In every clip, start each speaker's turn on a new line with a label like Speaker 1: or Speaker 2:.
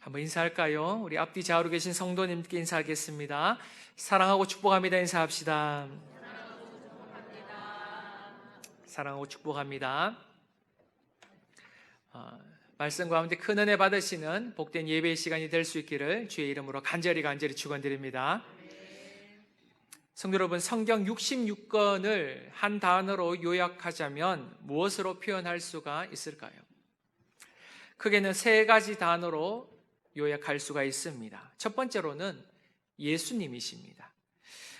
Speaker 1: 한번 인사할까요? 우리 앞뒤 좌우로 계신 성도님께 인사하겠습니다. 사랑하고 축복합니다. 인사합시다. 사랑하고 축복합니다. 말씀 가운데 큰 은혜 받으시는 복된 예배의 시간이 될 수 있기를 주의 이름으로 간절히 축원드립니다. 성도 여러분, 성경 66권을 한 단어로 요약하자면 무엇으로 표현할 수가 있을까요? 크게는 세 가지 단어로 요약할 수가 있습니다. 첫 번째로는 예수님이십니다.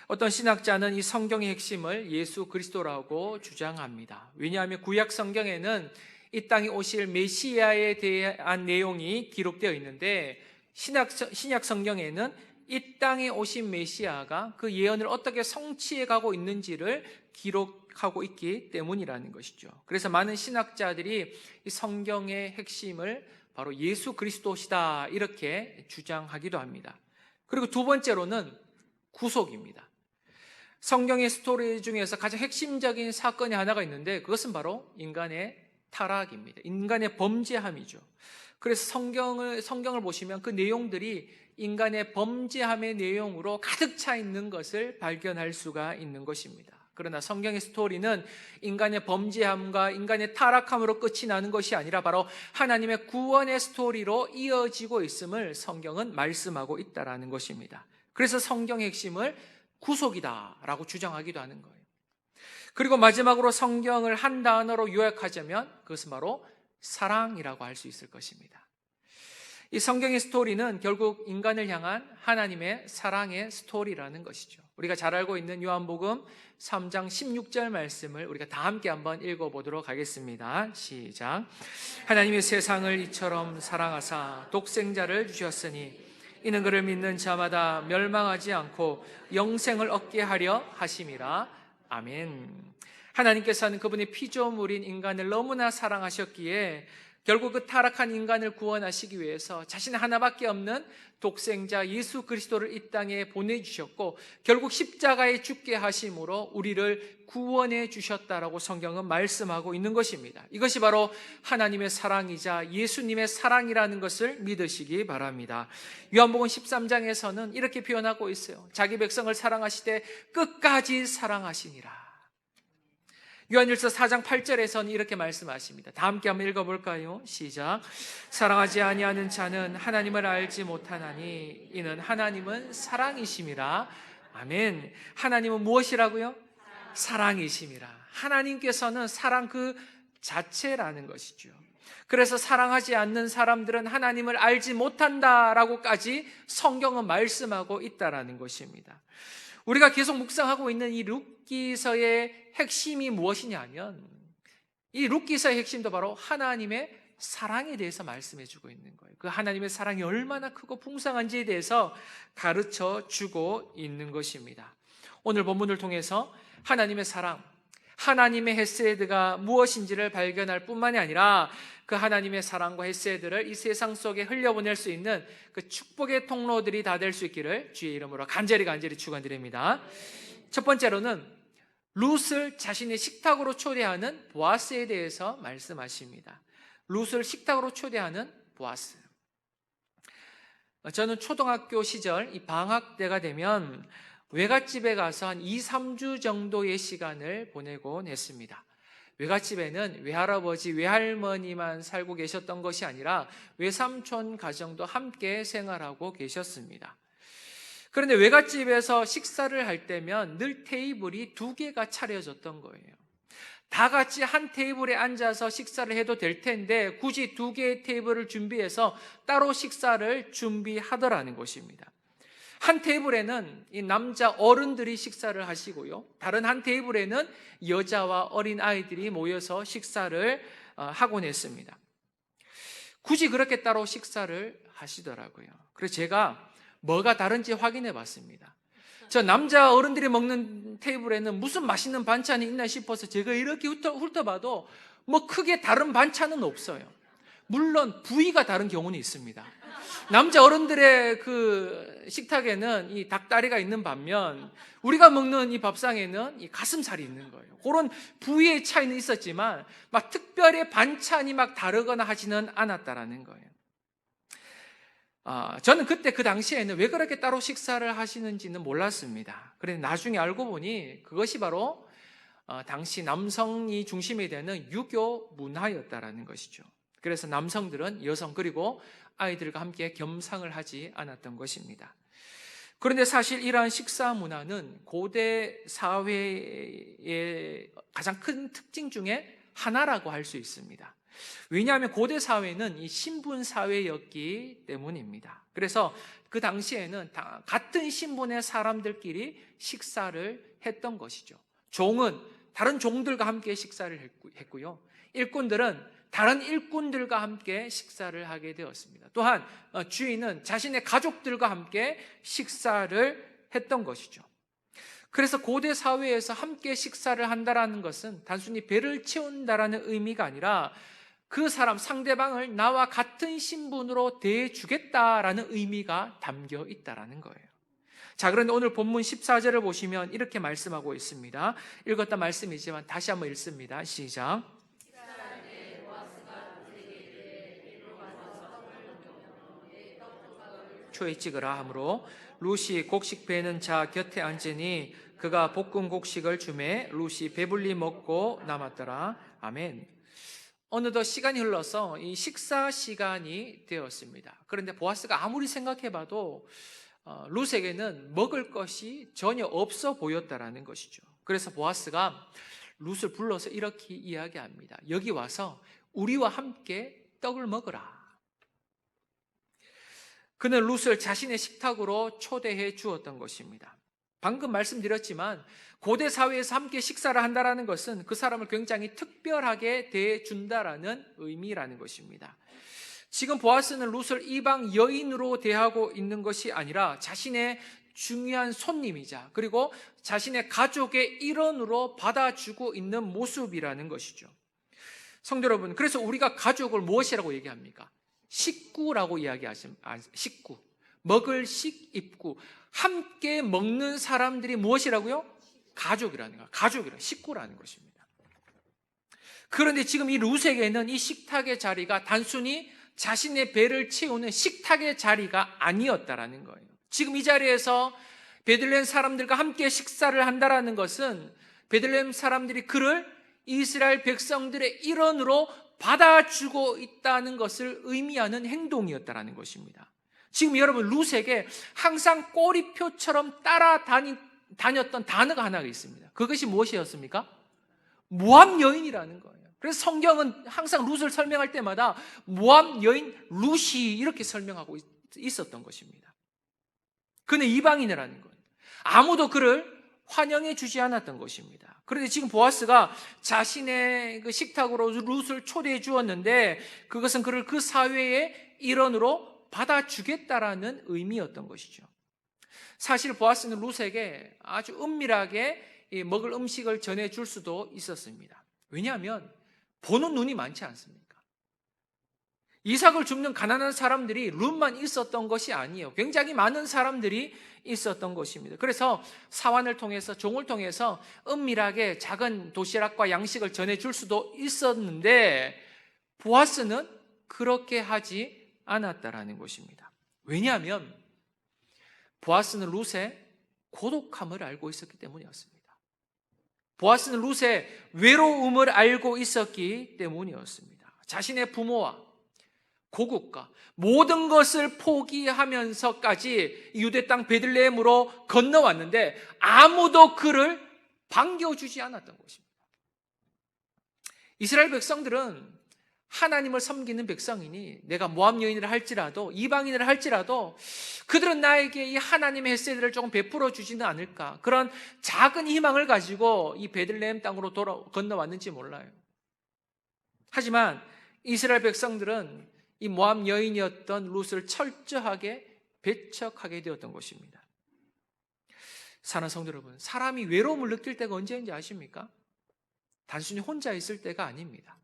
Speaker 1: 어떤 신학자는 이 성경의 핵심을 예수 그리스도라고 주장합니다. 왜냐하면 구약 성경에는 이 땅에 오실 메시아에 대한 내용이 기록되어 있는데 신약 성경에는 이 땅에 오신 메시아가 그 예언을 어떻게 성취해 가고 있는지를 기록하고 있기 때문이라는 것이죠. 그래서 많은 신학자들이 이 성경의 핵심을 바로 예수 그리스도시다 이렇게 주장하기도 합니다. 그리고 두 번째로는 구속입니다. 성경의 스토리 중에서 가장 핵심적인 사건이 하나가 있는데 그것은 바로 인간의 타락입니다. 인간의 범죄함이죠. 그래서 성경을 보시면 그 내용들이 인간의 범죄함의 내용으로 가득 차 있는 것을 발견할 수가 있는 것입니다. 그러나 성경의 스토리는 인간의 범죄함과 인간의 타락함으로 끝이 나는 것이 아니라 바로 하나님의 구원의 스토리로 이어지고 있음을 성경은 말씀하고 있다는 것입니다. 그래서 성경의 핵심을 구속이다라고 주장하기도 하는 거예요. 그리고 마지막으로 성경을 한 단어로 요약하자면 그것은 바로 사랑이라고 할 수 있을 것입니다. 이 성경의 스토리는 결국 인간을 향한 하나님의 사랑의 스토리라는 것이죠. 우리가 잘 알고 있는 요한복음 3장 16절 말씀을 우리가 다 함께 한번 읽어보도록 하겠습니다. 시작. 하나님이 세상을 이처럼 사랑하사 독생자를 주셨으니 이는 그를 믿는 자마다 멸망하지 않고 영생을 얻게 하려 하심이라. 아멘. 하나님께서는 그분의 피조물인 인간을 너무나 사랑하셨기에 결국 그 타락한 인간을 구원하시기 위해서 자신 하나밖에 없는 독생자 예수 그리스도를 이 땅에 보내주셨고 결국 십자가에 죽게 하심으로 우리를 구원해 주셨다라고 성경은 말씀하고 있는 것입니다. 이것이 바로 하나님의 사랑이자 예수님의 사랑이라는 것을 믿으시기 바랍니다. 요한복음 13장에서는 이렇게 표현하고 있어요. 자기 백성을 사랑하시되 끝까지 사랑하시니라. 요한일서 4장 8절에서는 이렇게 말씀하십니다. 다 함께 한번 읽어볼까요? 시작. 사랑하지 아니하는 자는 하나님을 알지 못하나니 이는 하나님은 사랑이심이라. 아멘. 하나님은 무엇이라고요? 사랑이심이라. 하나님께서는 사랑 그 자체라는 것이죠. 그래서 사랑하지 않는 사람들은 하나님을 알지 못한다라고까지 성경은 말씀하고 있다라는 것입니다. 우리가 계속 묵상하고 있는 이 룻기서의 핵심이 무엇이냐면 이 룻기서의 핵심도 바로 하나님의 사랑에 대해서 말씀해 주고 있는 거예요. 그 하나님의 사랑이 얼마나 크고 풍성한지에 대해서 가르쳐 주고 있는 것입니다. 오늘 본문을 통해서 하나님의 사랑, 하나님의 헤세드가 무엇인지를 발견할 뿐만이 아니라 그 하나님의 사랑과 헤세드를 이 세상 속에 흘려보낼 수 있는 그 축복의 통로들이 다 될 수 있기를 주의 이름으로 간절히 축원드립니다. 첫 번째로는 룻을 자신의 식탁으로 초대하는 보아스에 대해서 말씀하십니다. 룻을 식탁으로 초대하는 보아스. 저는 초등학교 시절 이 방학 때가 되면 외갓집에 가서 한 2, 3주 정도의 시간을 보내곤 했습니다. 외갓집에는 외할아버지, 외할머니만 살고 계셨던 것이 아니라 외삼촌 가정도 함께 생활하고 계셨습니다. 그런데 외갓집에서 식사를 할 때면 늘 테이블이 2개가 차려졌던 거예요. 다 같이 한 테이블에 앉아서 식사를 해도 될 텐데 굳이 2개의 테이블을 준비해서 따로 식사를 준비하더라는 것입니다. 한 테이블에는 이 남자 어른들이 식사를 하시고요. 다른 한 테이블에는 여자와 어린 아이들이 모여서 식사를 하곤 했습니다. 굳이 그렇게 따로 식사를 하시더라고요. 그래서 제가 뭐가 다른지 확인해 봤습니다. 저 남자 어른들이 먹는 테이블에는 무슨 맛있는 반찬이 있나 싶어서 제가 이렇게 훑어봐도 뭐 크게 다른 반찬은 없어요. 물론 부위가 다른 경우는 있습니다. 남자 어른들의 그 식탁에는 이 닭다리가 있는 반면 우리가 먹는 이 밥상에는 이 가슴살이 있는 거예요. 그런 부위의 차이는 있었지만 막 특별히 반찬이 막 다르거나 하지는 않았다라는 거예요. 저는 그때 그 당시에는 왜 그렇게 따로 식사를 하시는지는 몰랐습니다. 그런데 나중에 알고 보니 그것이 바로 당시 남성이 중심이 되는 유교 문화였다라는 것이죠. 그래서 남성들은 여성 그리고 아이들과 함께 겸상을 하지 않았던 것입니다. 그런데 사실 이러한 식사 문화는 고대 사회의 가장 큰 특징 중에 하나라고 할 수 있습니다. 왜냐하면 고대 사회는 이 신분 사회였기 때문입니다. 그래서 그 당시에는 같은 신분의 사람들끼리 식사를 했던 것이죠. 종은 다른 종들과 함께 식사를 했고요. 일꾼들은 다른 일꾼들과 함께 식사를 하게 되었습니다. 또한 주인은 자신의 가족들과 함께 식사를 했던 것이죠. 그래서 고대 사회에서 함께 식사를 한다라는 것은 단순히 배를 채운다라는 의미가 아니라 그 사람 상대방을 나와 같은 신분으로 대해주겠다라는 의미가 담겨 있다라는 거예요. 자, 그런데 오늘 본문 14절을 보시면 이렇게 말씀하고 있습니다. 읽었던 말씀이지만 다시 한번 읽습니다. 시작. 초에 찍으라 하므로 룻이 곡식 베는 자 곁에 앉으니 그가 볶은 곡식을 주매 룻이 배불리 먹고 남았더라. 아멘. 어느덧 시간이 흘러서 이 식사 시간이 되었습니다. 그런데 보아스가 아무리 생각해봐도 룻에게는 먹을 것이 전혀 없어 보였다라는 것이죠. 그래서 보아스가 룻을 불러서 이렇게 이야기합니다. 여기 와서 우리와 함께 떡을 먹으라. 그는 룻을 자신의 식탁으로 초대해 주었던 것입니다. 방금 말씀드렸지만 고대 사회에서 함께 식사를 한다는 것은 그 사람을 굉장히 특별하게 대해준다라는 의미라는 것입니다. 지금 보아스는 룻을 이방 여인으로 대하고 있는 것이 아니라 자신의 중요한 손님이자 그리고 자신의 가족의 일원으로 받아주고 있는 모습이라는 것이죠. 성도 여러분, 그래서 우리가 가족을 무엇이라고 얘기합니까? 식구라고 이야기하십니다. 식구. 먹을 식, 입구. 함께 먹는 사람들이 무엇이라고요? 가족이라는 거예요. 가족이라, 식구라는 것입니다. 그런데 지금 이 룻에게는 이 식탁의 자리가 단순히 자신의 배를 채우는 식탁의 자리가 아니었다라는 거예요. 지금 이 자리에서 베들레헴 사람들과 함께 식사를 한다라는 것은 베들레헴 사람들이 그를 이스라엘 백성들의 일원으로 받아주고 있다는 것을 의미하는 행동이었다라는 것입니다. 지금 여러분 룻에게 항상 꼬리표처럼 따라다녔던 단어가 하나가 있습니다. 그것이 무엇이었습니까? 모압 여인이라는 거예요. 그래서 성경은 항상 룻을 설명할 때마다 모압 여인 룻이 이렇게 설명하고 있었던 것입니다. 그는 이방인이라는 거예요. 아무도 그를 환영해 주지 않았던 것입니다. 그런데 지금 보아스가 자신의 그 식탁으로 룻을 초대해 주었는데 그것은 그를 그 사회의 일원으로 받아주겠다라는 의미였던 것이죠. 사실 보아스는 룻에게 아주 은밀하게 먹을 음식을 전해줄 수도 있었습니다. 왜냐하면 보는 눈이 많지 않습니까? 이삭을 줍는 가난한 사람들이 룻만 있었던 것이 아니에요. 굉장히 많은 사람들이 있었던 것입니다. 그래서 사환을 통해서 종을 통해서 은밀하게 작은 도시락과 양식을 전해줄 수도 있었는데 보아스는 그렇게 하지 않았다라는 것입니다. 왜냐하면 보아스는 룻의 고독함을 알고 있었기 때문이었습니다. 보아스는 룻의 외로움을 알고 있었기 때문이었습니다. 자신의 부모와 고국과 모든 것을 포기하면서까지 유대 땅 베들레헴으로 건너왔는데 아무도 그를 반겨주지 않았던 것입니다. 이스라엘 백성들은 하나님을 섬기는 백성이니 내가 모압 여인을 할지라도 이방인을 할지라도 그들은 나에게 이 하나님의 햇세들을 조금 베풀어 주지는 않을까, 그런 작은 희망을 가지고 이 베들레헴 땅으로 건너왔는지 몰라요. 하지만 이스라엘 백성들은 이 모압 여인이었던 룻을 철저하게 배척하게 되었던 것입니다. 사랑하는 성도 여러분, 사람이 외로움을 느낄 때가 언제인지 아십니까? 단순히 혼자 있을 때가 아닙니다.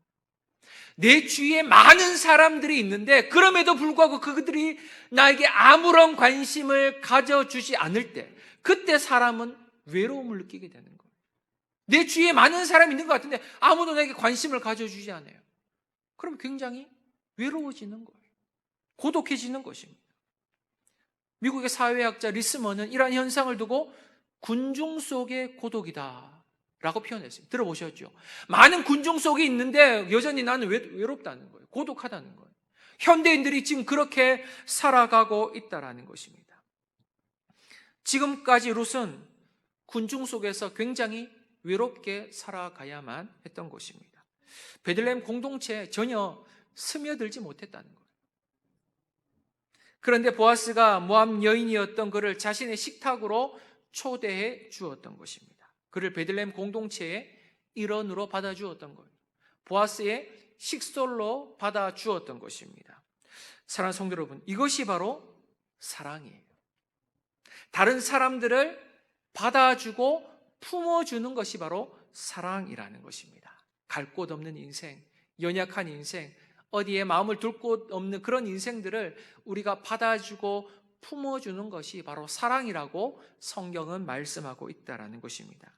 Speaker 1: 내 주위에 많은 사람들이 있는데 그럼에도 불구하고 그들이 나에게 아무런 관심을 가져주지 않을 때, 그때 사람은 외로움을 느끼게 되는 거예요. 내 주위에 많은 사람이 있는 것 같은데 아무도 나에게 관심을 가져주지 않아요. 그럼 굉장히 외로워지는 거예요. 고독해지는 것입니다. 미국의 사회학자 리스먼은 이러한 현상을 두고 군중 속의 고독이다 라고 표현했어요. 들어보셨죠? 많은 군중 속에 있는데 여전히 나는 외롭다는 거예요. 고독하다는 거예요. 현대인들이 지금 그렇게 살아가고 있다는 것입니다. 지금까지 룻은 군중 속에서 굉장히 외롭게 살아가야만 했던 것입니다. 베들레헴 공동체에 전혀 스며들지 못했다는 거예요. 그런데 보아스가 모압 여인이었던 그를 자신의 식탁으로 초대해 주었던 것입니다. 그를 베들레헴 공동체의 일원으로 받아주었던 거예요. 보아스의 식솔로 받아주었던 것입니다. 사랑하는 성도 여러분, 이것이 바로 사랑이에요. 다른 사람들을 받아주고 품어주는 것이 바로 사랑이라는 것입니다. 갈 곳 없는 인생, 연약한 인생, 어디에 마음을 둘 곳 없는 그런 인생들을 우리가 받아주고 품어주는 것이 바로 사랑이라고 성경은 말씀하고 있다는 것입니다.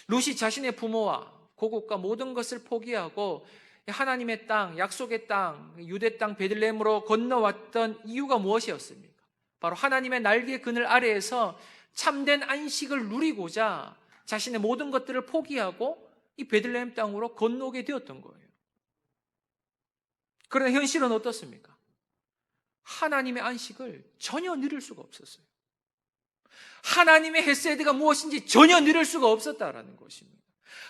Speaker 1: 룻이 자신의 부모와 고국과 모든 것을 포기하고 하나님의 땅, 약속의 땅, 유대 땅 베들레헴으로 건너왔던 이유가 무엇이었습니까? 바로 하나님의 날개 그늘 아래에서 참된 안식을 누리고자 자신의 모든 것들을 포기하고 이 베들레헴 땅으로 건너오게 되었던 거예요. 그러나 현실은 어떻습니까? 하나님의 안식을 전혀 누릴 수가 없었어요. 하나님의 헤세드가 무엇인지 전혀 누릴 수가 없었다라는 것입니다.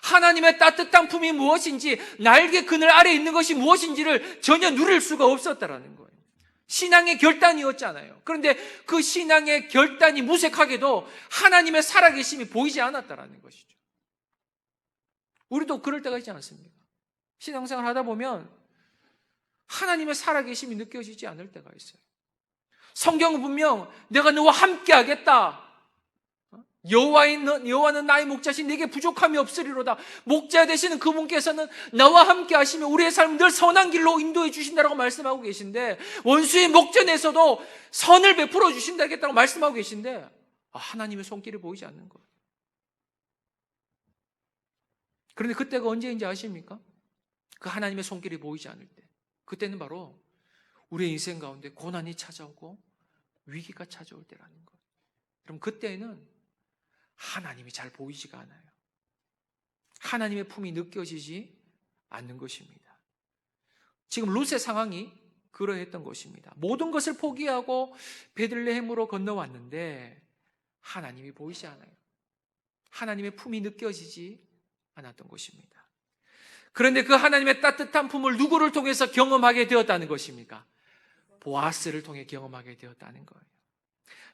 Speaker 1: 하나님의 따뜻한 품이 무엇인지, 날개 그늘 아래에 있는 것이 무엇인지를 전혀 누릴 수가 없었다라는 거예요. 신앙의 결단이었잖아요. 그런데 그 신앙의 결단이 무색하게도 하나님의 살아계심이 보이지 않았다라는 것이죠. 우리도 그럴 때가 있지 않습니까? 신앙생활 하다 보면 하나님의 살아계심이 느껴지지 않을 때가 있어요. 성경은 분명 내가 너와 함께 하겠다. 여호와는 나의 목자신 내게 부족함이 없으리로다. 목자 되시는 그분께서는 나와 함께 하시며 우리의 삶을 늘 선한 길로 인도해 주신다라고 말씀하고 계신데, 원수의 목전에서도 선을 베풀어 주신다겠다고 말씀하고 계신데 하나님의 손길이 보이지 않는 거예요. 그런데 그때가 언제인지 아십니까? 그 하나님의 손길이 보이지 않을 때, 그때는 바로 우리의 인생 가운데 고난이 찾아오고 위기가 찾아올 때라는 거예요. 그럼 그때는 하나님이 잘 보이지가 않아요. 하나님의 품이 느껴지지 않는 것입니다. 지금 룻의 상황이 그러했던 것입니다. 모든 것을 포기하고 베들레헴으로 건너왔는데 하나님이 보이지 않아요. 하나님의 품이 느껴지지 않았던 것입니다. 그런데 그 하나님의 따뜻한 품을 누구를 통해서 경험하게 되었다는 것입니까? 보아스를 통해 경험하게 되었다는 거예요.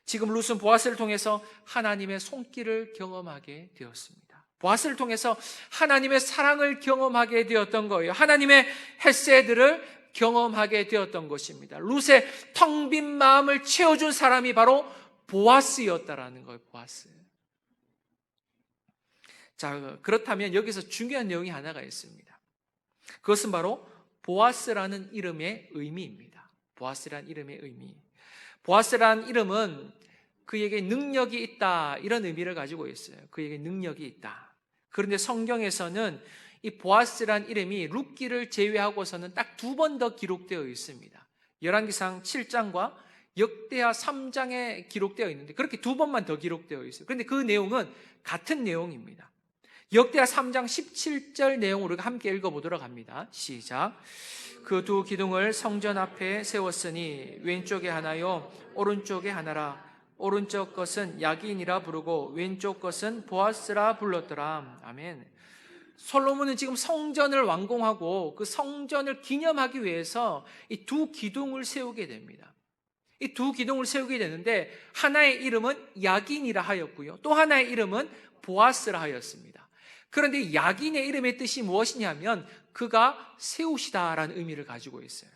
Speaker 1: 지금 룻은 보아스를 통해서 하나님의 손길을 경험하게 되었습니다. 보아스를 통해서 하나님의 사랑을 경험하게 되었던 거예요. 하나님의 헤세드를 경험하게 되었던 것입니다. 룻의 텅 빈 마음을 채워준 사람이 바로 보아스였다라는 거예요. 보아스. 자, 그렇다면 여기서 중요한 내용이 하나가 있습니다. 그것은 바로 보아스라는 이름의 의미입니다. 보아스라는 이름의 의미. 보아스라는 이름은 그에게 능력이 있다, 이런 의미를 가지고 있어요. 그에게 능력이 있다. 그런데 성경에서는 이 보아스라는 이름이 룻기를 제외하고서는 딱 2번 더 기록되어 있습니다. 열왕기상 7장과 역대하 3장에 기록되어 있는데 그렇게 2번만 더 기록되어 있어요. 그런데 그 내용은 같은 내용입니다. 역대하 3장 17절 내용으로 함께 읽어보도록 합니다. 시작. 그 두 기둥을 성전 앞에 세웠으니 왼쪽에 하나요 오른쪽에 하나라. 오른쪽 것은 야긴이라 부르고 왼쪽 것은 보아스라 불렀더라. 아멘. 솔로몬은 지금 성전을 완공하고 그 성전을 기념하기 위해서 이 두 기둥을 세우게 됩니다. 이 두 기둥을 세우게 되는데 하나의 이름은 야긴이라 하였고요, 또 하나의 이름은 보아스라 하였습니다. 그런데 야긴의 이름의 뜻이 무엇이냐면 그가 세우시다라는 의미를 가지고 있어요.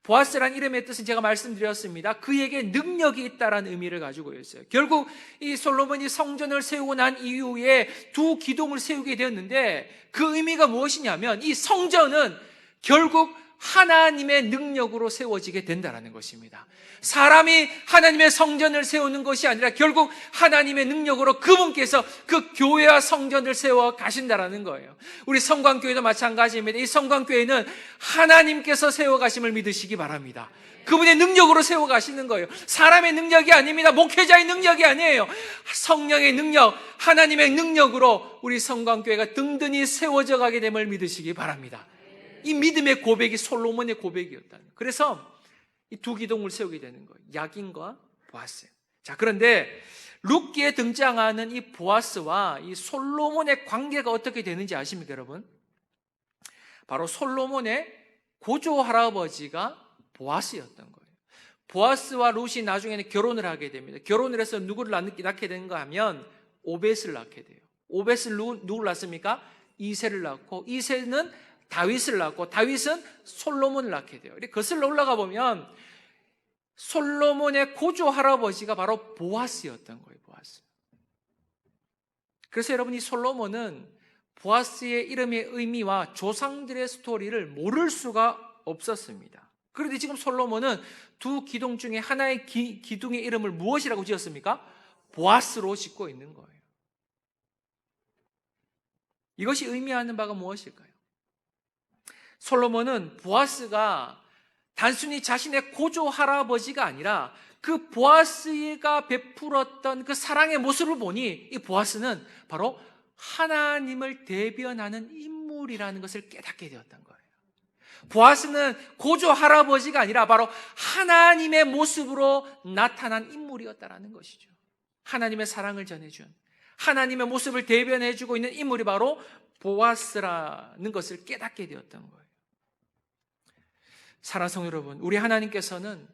Speaker 1: 보아스라는 이름의 뜻은 제가 말씀드렸습니다. 그에게 능력이 있다라는 의미를 가지고 있어요. 결국 이 솔로몬이 성전을 세우고 난 이후에 두 기둥을 세우게 되었는데 그 의미가 무엇이냐면 이 성전은 결국 하나님의 능력으로 세워지게 된다는 것입니다. 사람이 하나님의 성전을 세우는 것이 아니라 결국 하나님의 능력으로 그분께서 그 교회와 성전을 세워 가신다는 거예요. 우리 성광교회도 마찬가지입니다. 이 성광교회는 하나님께서 세워 가심을 믿으시기 바랍니다. 그분의 능력으로 세워 가시는 거예요. 사람의 능력이 아닙니다. 목회자의 능력이 아니에요. 성령의 능력, 하나님의 능력으로 우리 성광교회가 든든히 세워져 가게 됨을 믿으시기 바랍니다. 이 믿음의 고백이 솔로몬의 고백이었다는 거예요. 그래서 이 두 기둥을 세우게 되는 거예요. 야긴과 보아스. 자, 그런데 룻기에 등장하는 이 보아스와 이 솔로몬의 관계가 어떻게 되는지 아십니까, 여러분? 바로 솔로몬의 고조 할아버지가 보아스였던 거예요. 보아스와 룻이 나중에는 결혼을 하게 됩니다. 결혼을 해서 누구를 낳게 되는가 하면 오벳을 낳게 돼요. 오벳을 누구를 낳습니까? 이새를 낳고, 이새는 다윗을 낳고, 다윗은 솔로몬을 낳게 돼요. 거슬러 올라가 보면 솔로몬의 고조 할아버지가 바로 보아스였던 거예요. 보아스. 그래서 여러분, 이 솔로몬은 보아스의 이름의 의미와 조상들의 스토리를 모를 수가 없었습니다. 그런데 지금 솔로몬은 두 기둥 중에 하나의 기둥의 이름을 무엇이라고 지었습니까? 보아스로 짓고 있는 거예요. 이것이 의미하는 바가 무엇일까요? 솔로몬은 보아스가 단순히 자신의 고조 할아버지가 아니라 그 보아스가 베풀었던 그 사랑의 모습을 보니 이 보아스는 바로 하나님을 대변하는 인물이라는 것을 깨닫게 되었던 거예요. 보아스는 고조 할아버지가 아니라 바로 하나님의 모습으로 나타난 인물이었다는 것이죠. 하나님의 사랑을 전해준, 하나님의 모습을 대변해주고 있는 인물이 바로 보아스라는 것을 깨닫게 되었던 거예요. 사랑하는 성도 여러분, 우리 하나님께서는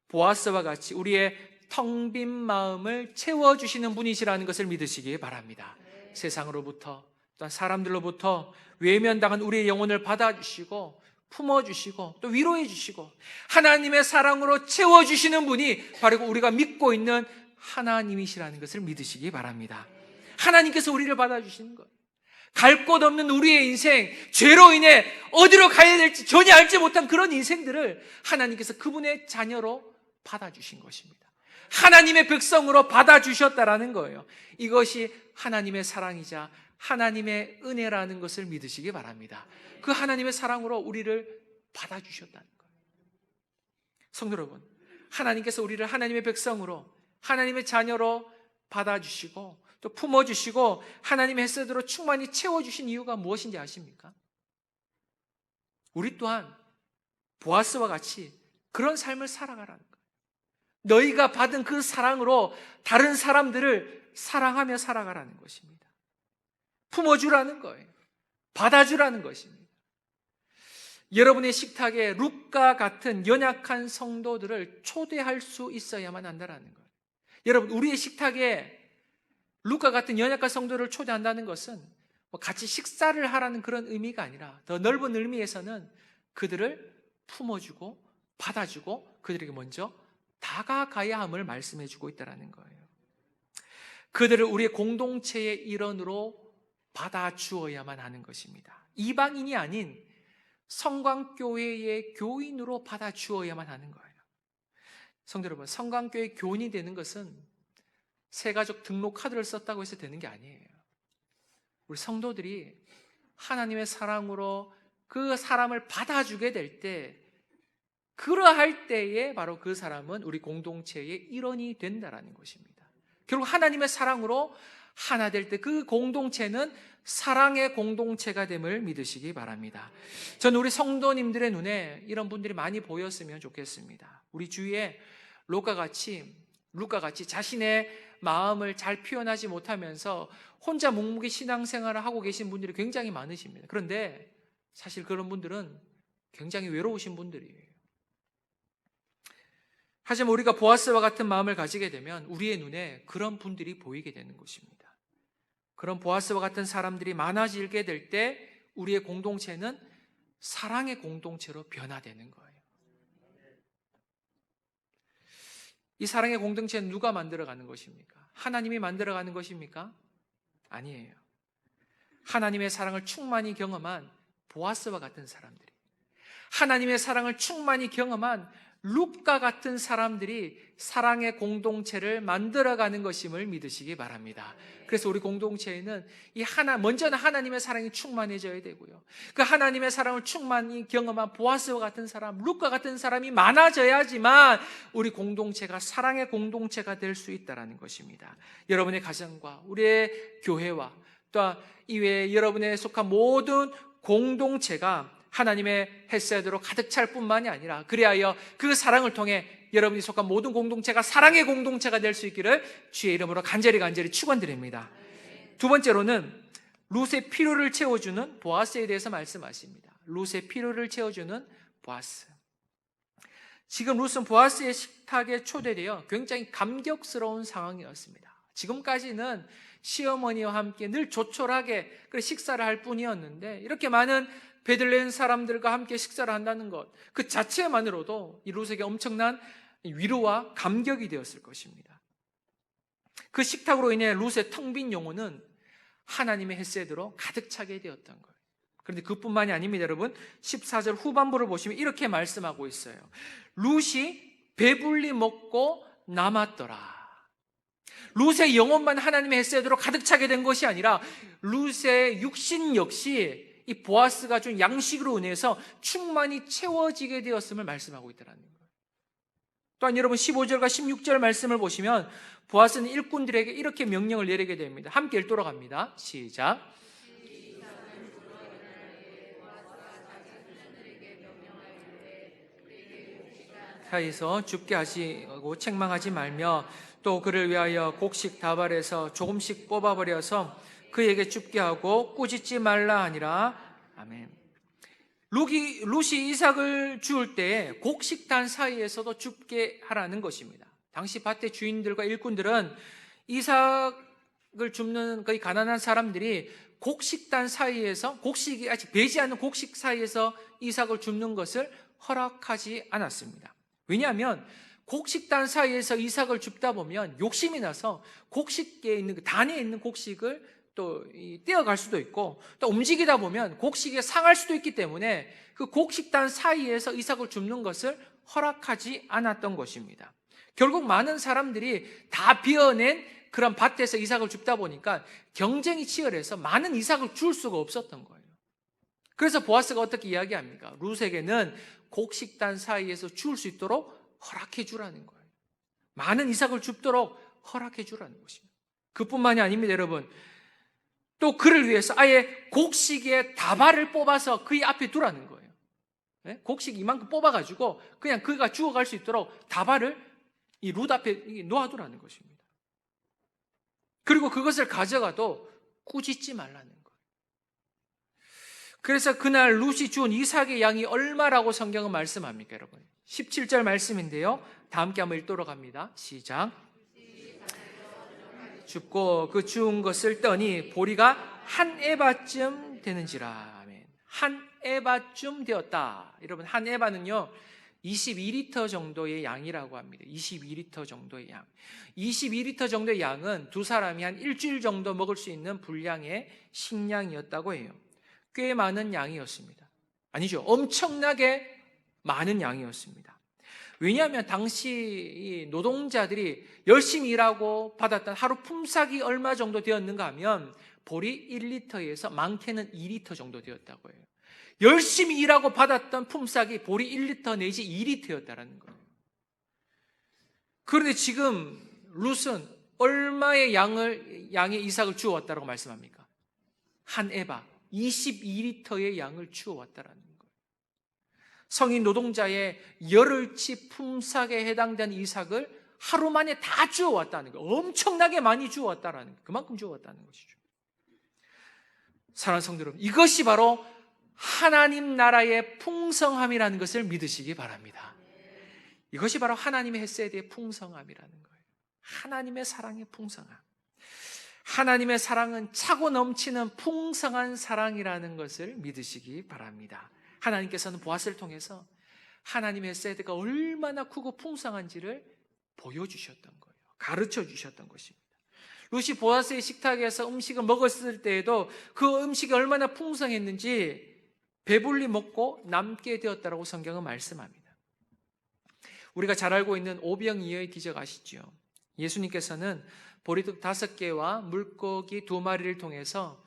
Speaker 1: 보아스와 같이 우리의 텅 빈 마음을 채워주시는 분이시라는 것을 믿으시기 바랍니다. 세상으로부터, 또한 사람들로부터 외면당한 우리의 영혼을 받아주시고 품어주시고 또 위로해주시고 하나님의 사랑으로 채워주시는 분이 바로 우리가 믿고 있는 하나님이시라는 것을 믿으시기 바랍니다. 하나님께서 우리를 받아주시는 거예요. 갈 곳 없는 우리의 인생, 죄로 인해 어디로 가야 될지 전혀 알지 못한 그런 인생들을 하나님께서 그분의 자녀로 받아주신 것입니다. 하나님의 백성으로 받아주셨다라는 거예요. 이것이 하나님의 사랑이자 하나님의 은혜라는 것을 믿으시기 바랍니다. 그 하나님의 사랑으로 우리를 받아주셨다는 거예요. 성도 여러분, 하나님께서 우리를 하나님의 백성으로, 하나님의 자녀로 받아주시고 또 품어주시고 하나님의 햇살으로 충만히 채워주신 이유가 무엇인지 아십니까? 우리 또한 보아스와 같이 그런 삶을 살아가라는 거예요. 너희가 받은 그 사랑으로 다른 사람들을 사랑하며 살아가라는 것입니다. 품어주라는 거예요. 받아주라는 것입니다. 여러분의 식탁에 룻과 같은 연약한 성도들을 초대할 수 있어야만 한다는 거예요. 여러분, 우리의 식탁에 룻과 같은 연약한 성도를 초대한다는 것은 같이 식사를 하라는 그런 의미가 아니라 더 넓은 의미에서는 그들을 품어주고 받아주고 그들에게 먼저 다가가야 함을 말씀해주고 있다는 거예요. 그들을 우리의 공동체의 일원으로 받아주어야만 하는 것입니다. 이방인이 아닌 성광교회의 교인으로 받아주어야만 하는 거예요. 성도 여러분, 성광교회 교인이 되는 것은 새가족 등록 카드를 썼다고 해서 되는 게 아니에요. 우리 성도들이 하나님의 사랑으로 그 사람을 받아주게 될 때, 그러할 때에 바로 그 사람은 우리 공동체의 일원이 된다는 것입니다. 결국 하나님의 사랑으로 하나 될 때 그 공동체는 사랑의 공동체가 됨을 믿으시기 바랍니다. 저는 우리 성도님들의 눈에 이런 분들이 많이 보였으면 좋겠습니다. 우리 주위에 룻과 같이 자신의 마음을 잘 표현하지 못하면서 혼자 묵묵히 신앙생활을 하고 계신 분들이 굉장히 많으십니다. 그런데 사실 그런 분들은 굉장히 외로우신 분들이에요. 하지만 우리가 보아스와 같은 마음을 가지게 되면 우리의 눈에 그런 분들이 보이게 되는 것입니다. 그런 보아스와 같은 사람들이 많아지게 될 때 우리의 공동체는 사랑의 공동체로 변화되는 거예요. 이 사랑의 공동체는 누가 만들어가는 것입니까? 하나님이 만들어가는 것입니까? 아니에요. 하나님의 사랑을 충만히 경험한 보아스와 같은 사람들이, 하나님의 사랑을 충만히 경험한 룻과 같은 사람들이 사랑의 공동체를 만들어가는 것임을 믿으시기 바랍니다. 그래서 우리 공동체에는 먼저는 하나님의 사랑이 충만해져야 되고요. 그 하나님의 사랑을 충만히 경험한 보아스와 같은 사람, 룻과 같은 사람이 많아져야지만 우리 공동체가 사랑의 공동체가 될 수 있다는 것입니다. 여러분의 가정과 우리의 교회와 또 이외에 여러분에 속한 모든 공동체가 하나님의 헬세드로 가득 찰 뿐만이 아니라 그리하여 그 사랑을 통해 여러분이 속한 모든 공동체가 사랑의 공동체가 될 수 있기를 주의 이름으로 간절히 축원드립니다. 두 번째로는 룻의 필요를 채워주는 보아스에 대해서 말씀하십니다. 룻의 필요를 채워주는 보아스. 지금 룻은 보아스의 식탁에 초대되어 굉장히 감격스러운 상황이었습니다. 지금까지는 시어머니와 함께 늘 조촐하게 식사를 할 뿐이었는데 이렇게 많은 베들레헴 사람들과 함께 식사를 한다는 것, 그 자체만으로도 이 룻에게 엄청난 위로와 감격이 되었을 것입니다. 그 식탁으로 인해 룻의 텅 빈 영혼은 하나님의 헷세드로 가득 차게 되었던 거예요. 그런데 그뿐만이 아닙니다, 여러분. 14절 후반부를 보시면 이렇게 말씀하고 있어요. 룻이 배불리 먹고 남았더라. 룻의 영혼만 하나님의 헷세드로 가득 차게 된 것이 아니라 룻의 육신 역시 이 보아스가 준 양식으로 인해서 충만히 채워지게 되었음을 말씀하고 있다는 거예요. 또한 여러분 15절과 16절 말씀을 보시면 보아스는 일꾼들에게 이렇게 명령을 내리게 됩니다. 함께 읽도록 합니다. 시작. 사이에서 줍게 하시고 책망하지 말며 또 그를 위하여 곡식 다발에서 조금씩 뽑아버려서 그에게 줍게 하고 꾸짖지 말라 하니라. 아멘. 룻이 이삭을 주울 때 곡식단 사이에서도 줍게 하라는 것입니다. 당시 밭의 주인들과 일꾼들은 이삭을 줍는 거의 가난한 사람들이 곡식단 사이에서 곡식이 아직 배지 않은 곡식 사이에서 이삭을 줍는 것을 허락하지 않았습니다. 왜냐하면 곡식단 사이에서 이삭을 줍다 보면 욕심이 나서 곡식에 있는 단에 있는 곡식을 또 떼어갈 수도 있고 또 움직이다 보면 곡식이 상할 수도 있기 때문에 그 곡식단 사이에서 이삭을 줍는 것을 허락하지 않았던 것입니다. 결국 많은 사람들이 다 비어낸 그런 밭에서 이삭을 줍다 보니까 경쟁이 치열해서 많은 이삭을 줄 수가 없었던 거예요. 그래서 보아스가 어떻게 이야기합니까? 룻에게는 곡식단 사이에서 줄 수 있도록 허락해 주라는 거예요. 많은 이삭을 줍도록 허락해 주라는 것입니다. 그뿐만이 아닙니다, 여러분. 또 그를 위해서 아예 곡식의 다발을 뽑아서 그의 앞에 두라는 거예요. 곡식 이만큼 뽑아가지고 그냥 그가 주워갈 수 있도록 다발을 이 룻 앞에 놓아두라는 것입니다. 그리고 그것을 가져가도 꾸짖지 말라는 거예요. 그래서 그날 룻이 주운 이삭의 양이 얼마라고 성경은 말씀합니까, 여러분? 17절 말씀인데요. 다 함께 한번 읽도록 합니다. 시작. 줍고 그 주운 것을 떠니 보리가 한 에바쯤 되는지라. 아멘. 한 에바쯤 되었다. 여러분, 한 에바는요 22리터 정도의 양이라고 합니다. 22리터 정도의 양. 22리터 정도의 양은 두 사람이 한 일주일 정도 먹을 수 있는 분량의 식량이었다고 해요. 꽤 많은 양이었습니다. 아니죠, 엄청나게 많은 양이었습니다. 왜냐하면 당시 노동자들이 열심히 일하고 받았던 하루 품삯이 얼마 정도 되었는가 하면 보리 1리터에서 많게는 2리터 정도 되었다고 해요. 열심히 일하고 받았던 품삯이 보리 1리터 내지 2리터였다는 거예요. 그런데 지금 룻은 얼마의 양의 이삭을 주워왔다고 말씀합니까? 한 에바, 22리터의 양을 주워왔다라는 거예요. 성인 노동자의 열흘치 품삯에 해당되는 이삭을 하루 만에 다 주워왔다는 거예요. 엄청나게 많이 주워왔다는 거예요. 그만큼 주워왔다는 것이죠. 사랑하는 성도 여러분, 이것이 바로 하나님 나라의 풍성함이라는 것을 믿으시기 바랍니다. 이것이 바로 하나님의 헷세드의 풍성함이라는 거예요. 하나님의 사랑의 풍성함. 하나님의 사랑은 차고 넘치는 풍성한 사랑이라는 것을 믿으시기 바랍니다. 하나님께서는 보아스를 통해서 하나님의 헷세드가 얼마나 크고 풍성한지를 보여주셨던 거예요. 가르쳐 주셨던 것입니다. 룻이 보아스의 식탁에서 음식을 먹었을 때에도 그 음식이 얼마나 풍성했는지 배불리 먹고 남게 되었다라고 성경은 말씀합니다. 우리가 잘 알고 있는 오병이어의 기적 아시죠? 예수님께서는 보리떡 5개와 물고기 2마리를 통해서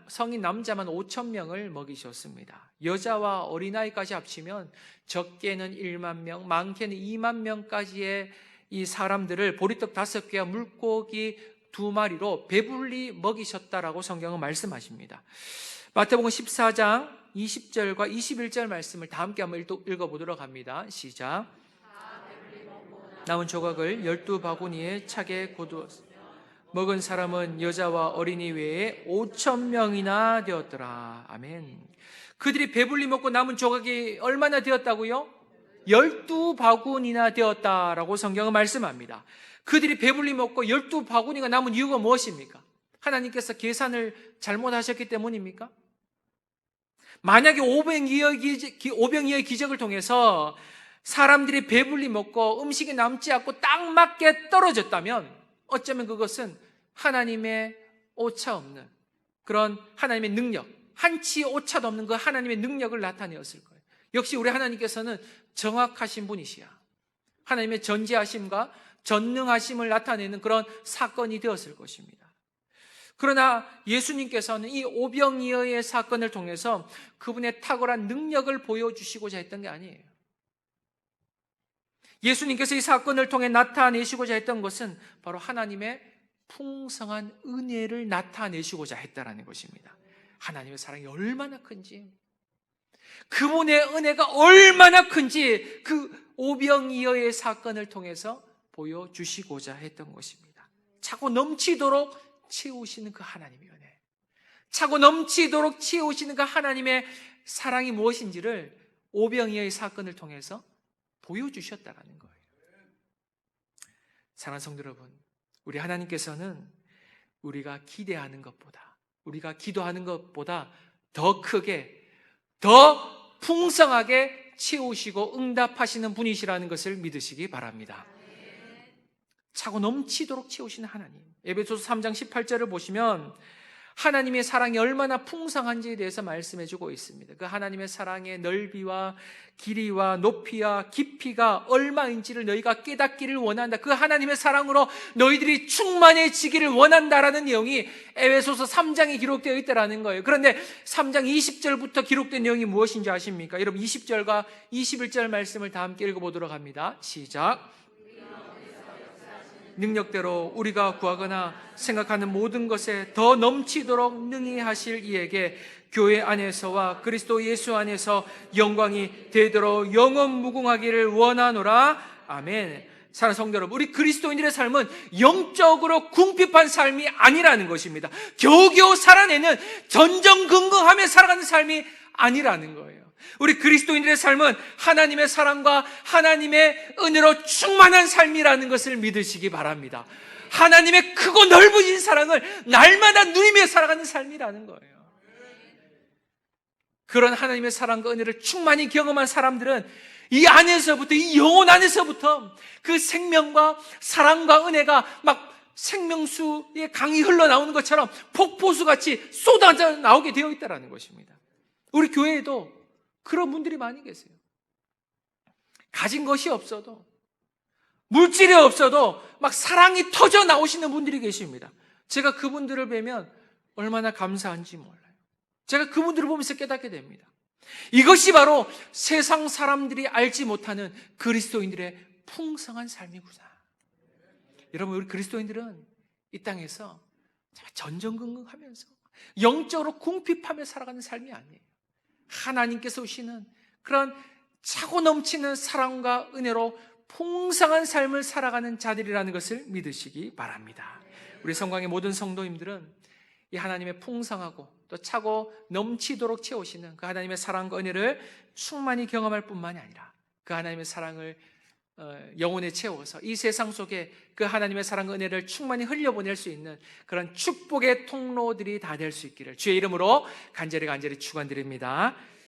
Speaker 1: 성인 남자만 5,000명을 먹이셨습니다. 여자와 어린아이까지 합치면 적게는 1만 명, 많게는 2만 명까지의 이 사람들을 보리떡 5개와 물고기 2마리로 배불리 먹이셨다라고 성경은 말씀하십니다. 마태복음 14장 20절과 21절 말씀을 다 함께 한번 읽어보도록 합니다. 시작. 남은 조각을 12바구니에 차게 거두었으며 먹은 사람은 여자와 어린이 외에 5,000명이나 되었더라. 아멘. 그들이 배불리 먹고 남은 조각이 얼마나 되었다고요? 12바구니나 되었다라고 성경은 말씀합니다. 그들이 배불리 먹고 12바구니가 남은 이유가 무엇입니까? 하나님께서 계산을 잘못하셨기 때문입니까? 만약에 오병이어의 기적을 통해서 사람들이 배불리 먹고 음식이 남지 않고 딱 맞게 떨어졌다면 어쩌면 그것은 하나님의 오차 없는 그런 하나님의 능력, 한치 오차도 없는 그 하나님의 능력을 나타내었을 거예요. 역시 우리 하나님께서는 정확하신 분이시야. 하나님의 전지하심과 전능하심을 나타내는 그런 사건이 되었을 것입니다. 그러나 예수님께서는 이 오병이어의 사건을 통해서 그분의 탁월한 능력을 보여주시고자 했던 게 아니에요. 예수님께서 이 사건을 통해 나타내시고자 했던 것은 바로 하나님의 풍성한 은혜를 나타내시고자 했다는 것입니다. 하나님의 사랑이 얼마나 큰지, 그분의 은혜가 얼마나 큰지 그 오병이어의 사건을 통해서 보여주시고자 했던 것입니다. 차고 넘치도록 채우시는 그 하나님의 은혜, 차고 넘치도록 채우시는 그 하나님의 사랑이 무엇인지를 오병이어의 사건을 통해서 보여주셨다는 거예요. 사랑하는 성도 여러분, 우리 하나님께서는 우리가 기대하는 것보다, 우리가 기도하는 것보다 더 크게, 더 풍성하게 채우시고 응답하시는 분이시라는 것을 믿으시기 바랍니다. 차고 넘치도록 채우시는 하나님. 에베소서 3장 18절을 보시면 하나님의 사랑이 얼마나 풍성한지에 대해서 말씀해 주고 있습니다. 그 하나님의 사랑의 넓이와 길이와 높이와 깊이가 얼마인지를 너희가 깨닫기를 원한다. 그 하나님의 사랑으로 너희들이 충만해지기를 원한다라는 내용이 에베소서 3장에 기록되어 있다라는 거예요. 그런데 3장 20절부터 기록된 내용이 무엇인지 아십니까? 여러분 20절과 21절 말씀을 다 함께 읽어보도록 합니다. 시작. 능력대로 우리가 구하거나 생각하는 모든 것에 더 넘치도록 능히 하실 이에게 교회 안에서와 그리스도 예수 안에서 영광이 되도록 영원 무궁하기를 원하노라. 아멘. 사랑하는 성도 여러분, 우리 그리스도인들의 삶은 영적으로 궁핍한 삶이 아니라는 것입니다. 겨우겨우 살아내는 전전긍긍하며 살아가는 삶이 아니라는 거예요. 우리 그리스도인들의 삶은 하나님의 사랑과 하나님의 은혜로 충만한 삶이라는 것을 믿으시기 바랍니다. 하나님의 크고 넓으신 사랑을 날마다 누리며 살아가는 삶이라는 거예요. 그런 하나님의 사랑과 은혜를 충만히 경험한 사람들은 이 안에서부터, 이 영혼 안에서부터 그 생명과 사랑과 은혜가 막 생명수의 강이 흘러나오는 것처럼 폭포수같이 쏟아져 나오게 되어 있다는 것입니다. 우리 교회에도 그런 분들이 많이 계세요. 가진 것이 없어도, 물질이 없어도 막 사랑이 터져 나오시는 분들이 계십니다. 제가 그분들을 뵈면 얼마나 감사한지 몰라요. 제가 그분들을 보면서 깨닫게 됩니다. 이것이 바로 세상 사람들이 알지 못하는 그리스도인들의 풍성한 삶이구나. 여러분, 우리 그리스도인들은 이 땅에서 전전긍긍하면서 영적으로 궁핍하며 살아가는 삶이 아니에요. 하나님께서 오시는 그런 차고 넘치는 사랑과 은혜로 풍성한 삶을 살아가는 자들이라는 것을 믿으시기 바랍니다. 우리 성광의 모든 성도님들은 이 하나님의 풍성하고 또 차고 넘치도록 채우시는 그 하나님의 사랑과 은혜를 충만히 경험할 뿐만이 아니라 그 하나님의 사랑을 영혼에 채워서 이 세상 속에 그 하나님의 사랑과 은혜를 충만히 흘려보낼 수 있는 그런 축복의 통로들이 다 될 수 있기를 주의 이름으로 간절히 축원드립니다.